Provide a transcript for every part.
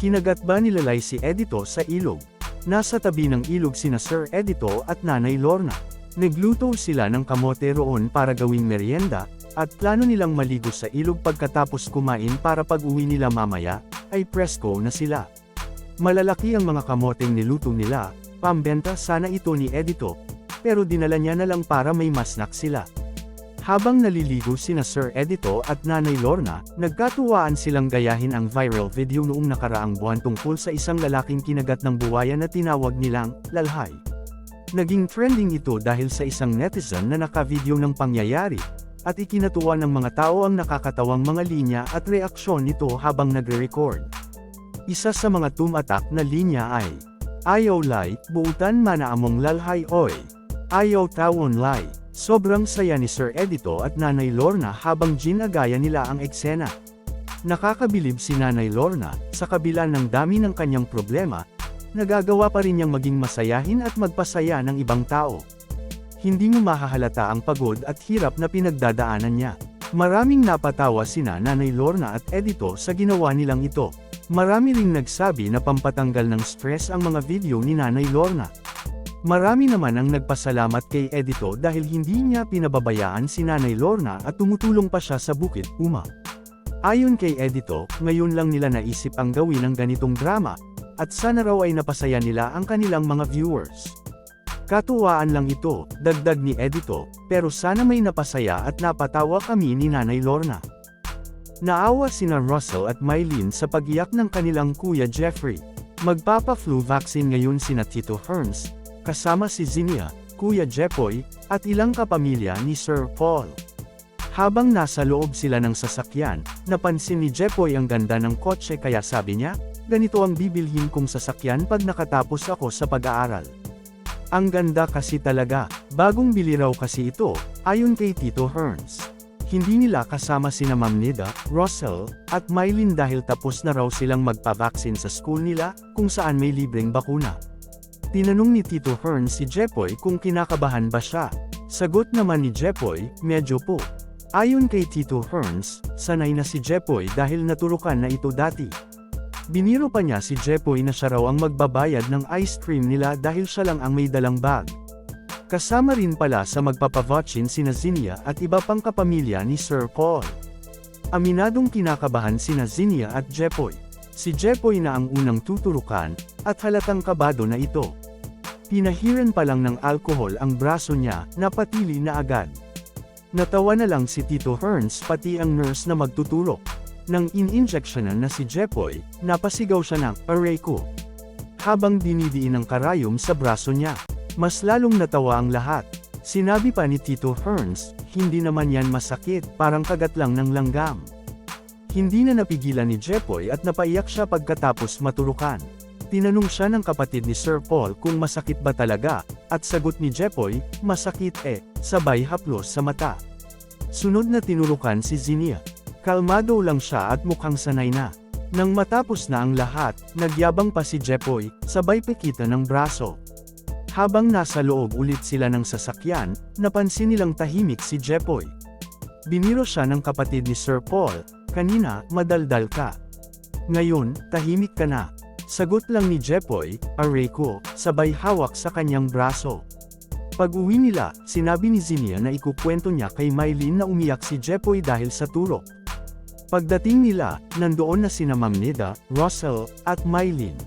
Kinagat ba nilalay si Edito sa ilog? Nasa tabi ng ilog sina Sir Edito at Nanay Lorna. Nagluto sila ng kamote roon para gawing merienda, at plano nilang maligo sa ilog pagkatapos kumain para pag-uwi nila mamaya, ay presko na sila. Malalaki ang mga kamoteng niluto nila, pambenta sana ito ni Edito, pero dinala niya na lang para may masnak sila. Habang naliligo sina Sir Edito at Nanay Lorna, nagkatuwaan silang gayahin ang viral video noong nakaraang buwan tungkol sa isang lalaking kinagat ng buwaya na tinawag nilang lalhay. Naging trending ito dahil sa isang netizen na naka-video ng pangyayari, at ikinatuwa ng mga tao ang nakakatawang mga linya at reaksyon nito habang nagre-record. Isa sa mga tumatak na linya ay, "Ayaw lay, buutan mana among lalhay oy. Ayaw tawon lay." Sobrang saya ni Sir Edito at Nanay Lorna habang ginagaya nila ang eksena. Nakakabilib si Nanay Lorna, sa kabila ng dami ng kanyang problema, nagagawa pa rin niyang maging masayahin at magpasaya ng ibang tao. Hindi mo mahahalata ang pagod at hirap na pinagdadaanan niya. Maraming napatawa sina Nanay Lorna at Edito sa ginawa nilang ito. Marami ring nagsabi na pampatanggal ng stress ang mga video ni Nanay Lorna. Marami naman ang nagpasalamat kay Edito dahil hindi niya pinababayaan si Nanay Lorna at tumutulong pa siya sa bukid, Uma. Ayon kay Edito, ngayon lang nila naisip ang gawin ng ganitong drama, at sana raw ay napasaya nila ang kanilang mga viewers. Katuwaan lang ito, dagdag ni Edito, pero sana may napasaya at napatawa kami ni Nanay Lorna. Naawa sina Russell at Mylene sa pag-iyak ng kanilang kuya Jeffrey. Magpapa-flu vaccine ngayon sina Tito Herns, kasama si Zinia, Kuya Jepoy, at ilang kapamilya ni Sir Paul. Habang nasa loob sila ng sasakyan, napansin ni Jepoy ang ganda ng kotse kaya sabi niya, "Ganito ang bibilhin kong sasakyan pag nakatapos ako sa pag-aaral." Ang ganda kasi talaga, bagong bili raw kasi ito, ayon kay Tito Herns. Hindi nila kasama sina Ma'am Nida, Russell, at Mylene dahil tapos na raw silang magpa-vaccine sa school nila, kung saan may libreng bakuna. Tinanong ni Tito Herns si Jepoy kung kinakabahan ba siya. Sagot naman ni Jepoy, "Medyo po." Ayon kay Tito Herns, sanay na si Jepoy dahil naturukan na ito dati. Biniro pa niya si Jepoy na siya raw ang magbabayad ng ice cream nila dahil siya lang ang may dalang bag. Kasama rin pala sa magpapavaccine sina Zinia at iba pang kapamilya ni Sir Paul. Aminadong kinakabahan sina Zinia at Jepoy. Si Jepoy na ang unang tuturukan, at halatang kabado na ito. Pinahiran pa lang ng alkohol ang braso niya, napatili na agad. Natawa na lang si Tito Herns pati ang nurse na magtuturo. Nang in-injectionan na si Jepoy, napasigaw siya ng, "Aray ko!" habang dinidiin ang karayom sa braso niya. Mas lalong natawa ang lahat. Sinabi pa ni Tito Herns, "Hindi naman yan masakit, parang kagat lang ng langgam." Hindi na napigilan ni Jepoy at napaiyak siya pagkatapos maturukan. Tinanong siya ng kapatid ni Sir Paul kung masakit ba talaga, at sagot ni Jepoy, "Masakit sabay haplos sa mata." Sunod na tinurukan si Zinia. Kalmado lang siya at mukhang sanay na. Nang matapos na ang lahat, nagyabang pa si Jepoy, sabay pikitan ng braso. Habang nasa loob ulit sila ng sasakyan, napansin nilang tahimik si Jepoy. Biniro siya ng kapatid ni Sir Paul, "Kanina, madaldal ka. Ngayon, tahimik ka na." Sagot lang ni Jepoy, "Aray ko," sabay hawak sa kanyang braso. Pag-uwi nila, sinabi ni Zinia na ikukwento niya kay Mylene na umiyak si Jepoy dahil sa turok. Pagdating nila, nandoon na sina Ma'am Nida, Russell, at Mylene.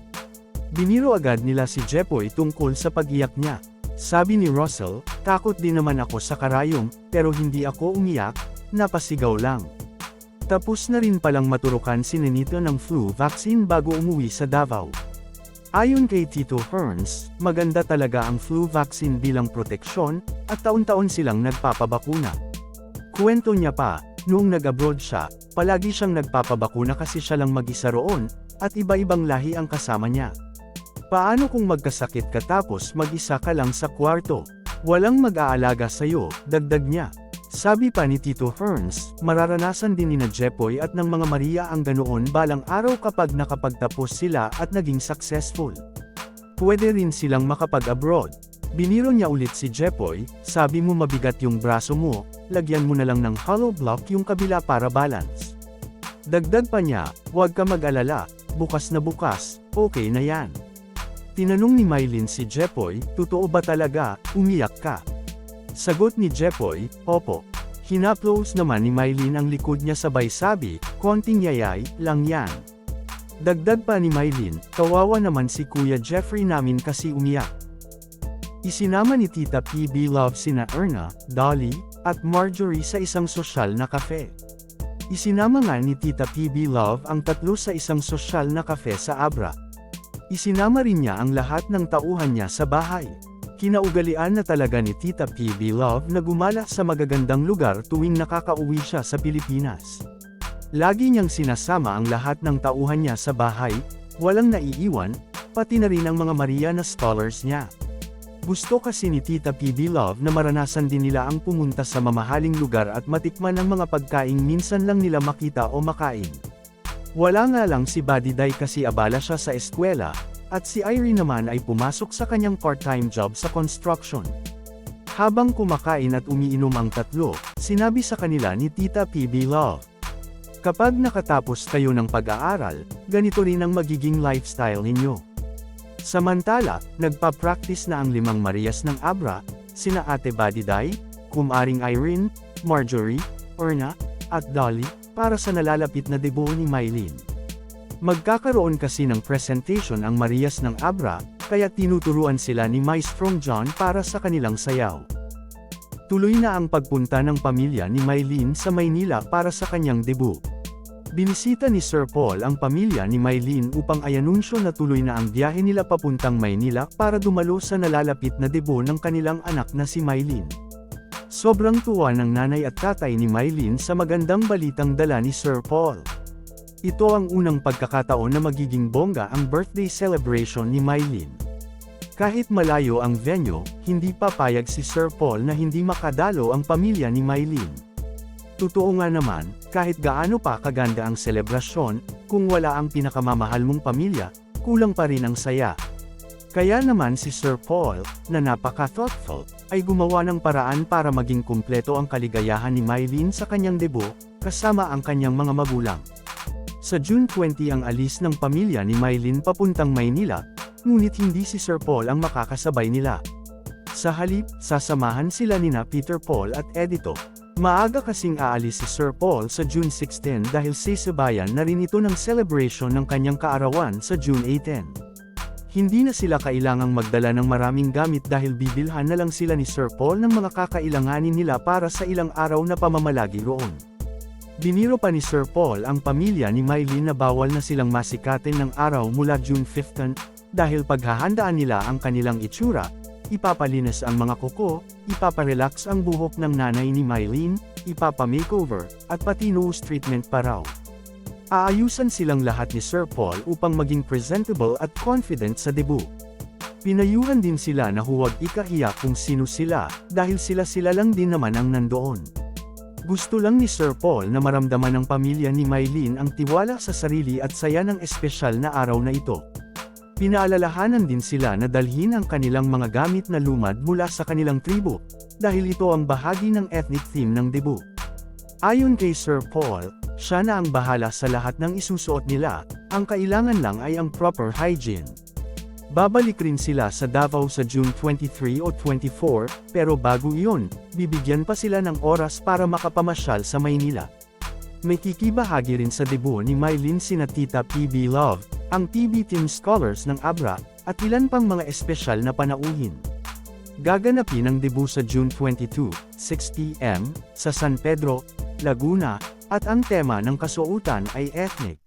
Biniro agad nila si Jepoy tungkol sa pag-iyak niya. Sabi ni Russell, "Takot din naman ako sa karayom, pero hindi ako umiyak, napasigaw lang." Tapos na rin palang maturukan si Nenito ng flu vaccine bago umuwi sa Davao. Ayon kay Tito Herns, maganda talaga ang flu vaccine bilang proteksyon, at taon-taon silang nagpapabakuna. Kwento niya pa, noong nag-abroad siya, palagi siyang nagpapabakuna kasi siya lang mag-isa roon, at iba-ibang lahi ang kasama niya. Paano kung magkasakit ka tapos mag-isa ka lang sa kwarto? Walang mag-aalaga sa'yo, dagdag niya. Sabi pa ni Tito Herns, mararanasan din ni Jepoy at ng mga Maria ang ganoon balang araw kapag nakapagtapos sila at naging successful. Pwede rin silang makapag-abroad. Biniro niya ulit si Jepoy, "Sabi mo mabigat yung braso mo, lagyan mo na lang ng hollow block yung kabila para balance." Dagdag pa niya, "Huwag ka mag-alala, bukas na bukas, okay na yan." Tinanong ni Mylene si Jepoy, "Totoo ba talaga, umiyak ka?" Sagot ni Jepoy, "Opo." Hinaplos naman ni Mylene ang likod niya sabay sabi, "Konting yayay, lang yan." Dagdag pa ni Mylene, "Kawawa naman si Kuya Jeffrey namin kasi umiyak." Isinama ni Tita PB Love sina Erna, Dolly, at Marjorie sa isang sosyal na kafe. Isinama nga ni Tita PB Love ang tatlo sa isang sosyal na kafe sa Abra. Isinama rin niya ang lahat ng tauhan niya sa bahay. Kinaugalian na talaga ni Tita PB Love na gumala sa magagandang lugar tuwing nakakauwi siya sa Pilipinas. Lagi niyang sinasama ang lahat ng tauhan niya sa bahay, walang naiiwan, pati na rin ang mga Maria na scholars niya. Gusto kasi ni Tita PB Love na maranasan din nila ang pumunta sa mamahaling lugar at matikman ang mga pagkaing minsan lang nila makita o makain. Wala nga lang si Buddy Day kasi abala siya sa eskwela, at si Irene naman ay pumasok sa kanyang part-time job sa construction. Habang kumakain at umiinom ang tatlo, sinabi sa kanila ni Tita PB Love, "Kapag nakatapos kayo ng pag-aaral, ganito rin ang magiging lifestyle ninyo." Samantala, nagpa-practice na ang 5 Marias ng Abra, sina Ate Buddy Day, Kumaring Irene, Marjorie, Erna, at Dolly, para sa nalalapit na debut ni Mylene. Magkakaroon kasi ng presentation ang Marias ng Abra, kaya tinuturuan sila ni Maestrong John para sa kanilang sayaw. Tuloy na ang pagpunta ng pamilya ni Mylene sa Maynila para sa kanyang debut. Binisita ni Sir Paul ang pamilya ni Mylene upang i-anunsyo na tuloy na ang biyahe nila papuntang Maynila para dumalo sa nalalapit na debut ng kanilang anak na si Mylene. Sobrang tuwa ng nanay at tatay ni Mylene sa magandang balitang dala ni Sir Paul. Ito ang unang pagkakataon na magiging bongga ang birthday celebration ni Mylene. Kahit malayo ang venue, hindi papayag si Sir Paul na hindi makadalo ang pamilya ni Mylene. Totoo nga naman, kahit gaano pa kaganda ang selebrasyon, kung wala ang pinakamamahal mong pamilya, kulang pa rin ang saya. Kaya naman si Sir Paul, na napaka-thoughtful, ay gumawa ng paraan para maging kumpleto ang kaligayahan ni Mylene sa kanyang debut, kasama ang kanyang mga magulang. Sa June 20 ang alis ng pamilya ni Mylene papuntang Maynila, ngunit hindi si Sir Paul ang makakasabay nila. Sa halip, sasamahan sila nina Peter Paul at Edito. Maaga kasing aalis si Sir Paul sa June 16 dahil sasabayan na rin ito ng celebration ng kanyang kaarawan sa June 18. Hindi na sila kailangang magdala ng maraming gamit dahil bibilhan na lang sila ni Sir Paul ng mga kakailanganin nila para sa ilang araw na pamamalagi roon. Biniro pa ni Sir Paul ang pamilya ni Mylene na bawal na silang masikatin ng araw mula June 15, dahil paghahandaan nila ang kanilang itsura, ipapalinis ang mga kuko, ipaparelax ang buhok ng nanay ni Mylene, ipapamakeover, at pati nose treatment pa raw. Aayusan silang lahat ni Sir Paul upang maging presentable at confident sa debut. Pinayuhan din sila na huwag ikahiya kung sino sila, dahil sila lang din naman ang nandoon. Gusto lang ni Sir Paul na maramdaman ng pamilya ni Mylene ang tiwala sa sarili at saya ng espesyal na araw na ito. Pinaalalahanan din sila na dalhin ang kanilang mga gamit na lumad mula sa kanilang tribo, dahil ito ang bahagi ng ethnic theme ng debut. Ayon kay Sir Paul, siya na ang bahala sa lahat ng isusuot nila, ang kailangan lang ay ang proper hygiene. Babalik rin sila sa Davao sa June 23 o 24, pero bago iyon, bibigyan pa sila ng oras para makapamasyal sa Maynila. May kikibahagi rin sa debut ni Mylene sina Tita PB Love, ang PB Team Scholars ng Abra, at ilan pang mga espesyal na panauhin. Gaganapin ang debut sa June 22, 6 p.m., sa San Pedro, Laguna, at ang tema ng kasuotan ay ethnic.